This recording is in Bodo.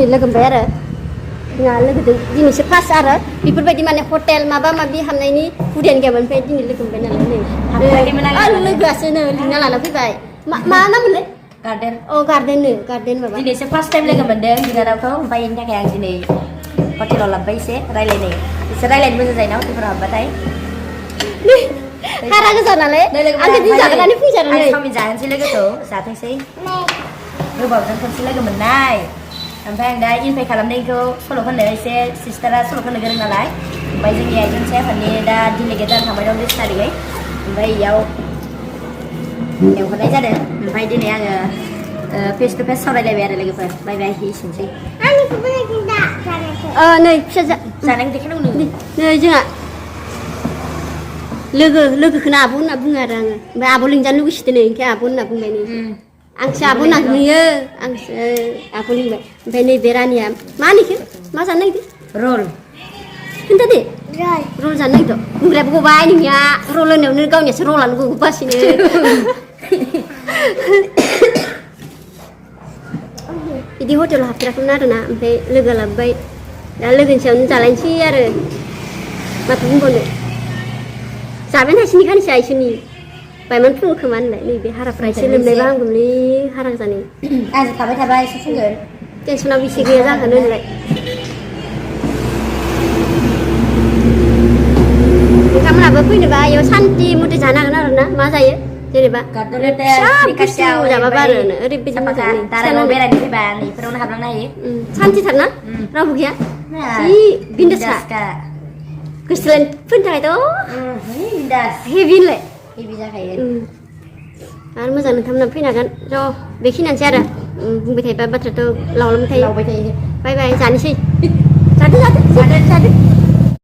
दिनै लोगो मोनबाय आरो जोंहा लोगोजों दिनैसो फार्स्ट आरो बेफोरबायदि माने हटेल माबा माबि हाबनायनि हुदायानो गैयामोन ओमफ्राय दिनै लोगो मोनबाय नालाय नै लोगोआसो नो लिंना लाना फैबाय मा नाममोनलाय गार्डेन गार्डेन माबा दिनैसो फार्स्ट टाइम लोगो मोनदों बिनानावखौ ओमफ्राय बेनि थाखाय आं दिनै हटेलाव लाबोबाय एसे रायलायनो एसे रायलायनो मोजां जायोना हटेलफोराव हाबबाथाय हारा गोजा नालाय आं बिदि जागोनानै फैजानानै चावमिन जानोसै लोगोखौ जाथोंसै गोबावजों खनसे लोगो मोननाय ओमफ्राय आं दा इनभाइट खालामनायखौ सल' खननो एसे सिस्टारा सल' खननो गोरों नालाय ओमफ्राय जोंनि आइजोनसे आफादनि दा डिलिगेट जानो थांबाय दं 20 तारिखै ओमफ्य इयाव लेंहरनाय जादों ओमफ्राय दिनै आङो फेस टु फेस सावरायलायबाय आरो लोगोफोर बाय बाय एसेनोसै नै फिसा जानायखौ देखायनांगौ नै जोंहा लोगोखौनो आब' होनना बुङो आरो आङो ओमफ्राय आब' लिंजानो लुगैसिदों नै ओंखाय आब' होनना बुंबाय नै आंसो आब' होनना नुयो आंसो आब' लिंबाय ओमफ्राय नैबे रानिया मा होनोखो मा जानो नागिरदों रल खोन्थादे रल जानो नागिरदों बुंग्रायाबो गबाय नोंनिया रल होनायावनो गावनियासो रलानो गबोगासिनो बिदि हटेलाव हाबफेराखैमोन आरोना ओमफ्राय लोगो लाबोबाय दा लोगोनि सायावनो जालायनोसै आरो माथो बुंबावनो जाबाय थासिनि खानोसै आइसोनि बायमान फुङो खोमा होनलाय नैबे हाराफ्रा एसे लोमनायबा हामगौलै हारा जानाय आंजों थाबाय थाबा एसे फुंगोन टेनसनाबो एसे गैया जागोन होनलाय नोंथांमोनहाबो फैनोबा इयाव सान्थि मथे जानो हागोन आरो ना मा जायो जेनेबा फिसा बुस्थु जाबाबो आरो ओरैबायदि मोजां दारागाव बेरायनो फैबा नैफोरावनो हाबलांनो हायो सान्थिथार ना रावबो गैया जि बिन्दासखा गोसोथोलायनो फैनो थाखायथ' हेभि होनलाय हेभि जाखायो आरो मोजां नोंथांमोनहा फैनो हागोन ज' बेखिनियानोसै आरो बुंबाय थायोबा बाथ्रायाथ' लावलांबाय थायो लावबाय थायो बाय बाय जानोसै जादो